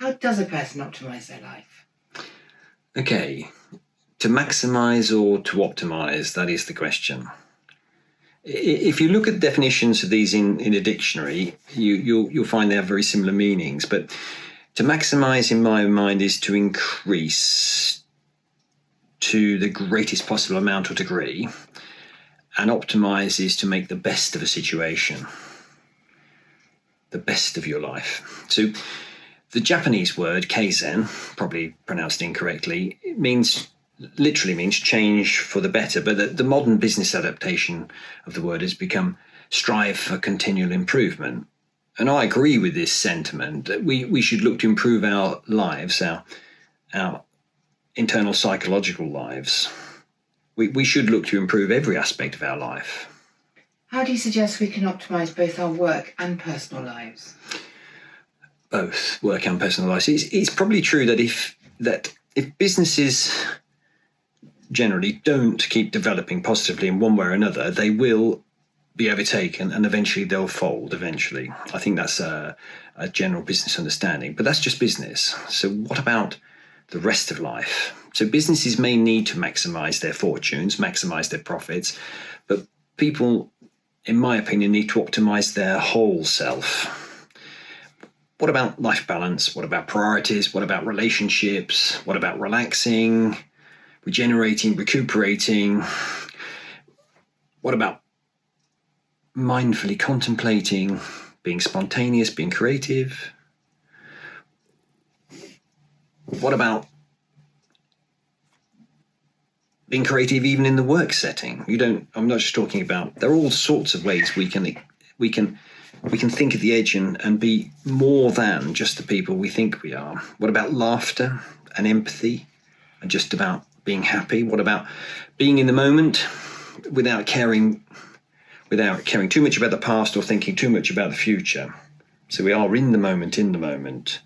How does a person optimise their life? Okay, to maximise or to optimise, that is the question. If you look at definitions of these in a dictionary, you'll find they have very similar meanings. But to maximise, in my mind, is to increase to the greatest possible amount or degree, and optimise is to make the best of a situation, the best of your life. So the Japanese word kaizen, probably pronounced incorrectly, literally means change for the better, but the modern business adaptation of the word has become strive for continual improvement. And I agree with this sentiment that we should look to improve our lives, our internal psychological lives. We should look to improve every aspect of our life. How do you suggest we can optimise both our work and personal lives? Both work and personal lives. It's probably true that if businesses generally don't keep developing positively in one way or another, they will be overtaken and eventually they'll fold eventually. I think that's a general business understanding, but that's just business. So what about the rest of life? So businesses may need to maximize their fortunes, maximize their profits, but people, in my opinion, need to optimize their whole self. What about life balance? What about priorities? What about relationships? What about relaxing, regenerating, recuperating? What about mindfully contemplating, being spontaneous, being creative? What about being creative even in the work setting? I'm not just talking about, there are all sorts of ways we can think at the edge and be more than just the people we think we are. What about laughter and empathy and just about being happy? What about being in the moment without caring too much about the past or thinking too much about the future? So we are in the moment.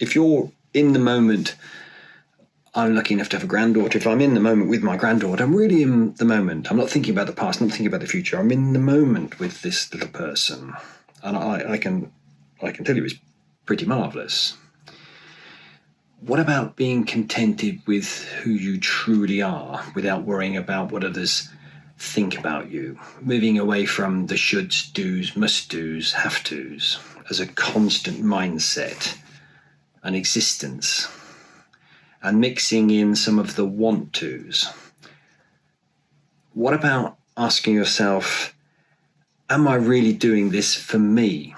If you're in the moment, I'm lucky enough to have a granddaughter. If I'm in the moment with my granddaughter, I'm really in the moment. I'm not thinking about the past, I'm not thinking about the future. I'm in the moment with this little person. And I can tell you it's pretty marvellous. What about being contented with who you truly are without worrying about what others think about you? Moving away from the shoulds, do's, must do's, have to's as a constant mindset and existence, and mixing in some of the want to's. What about asking yourself, am I really doing this for me?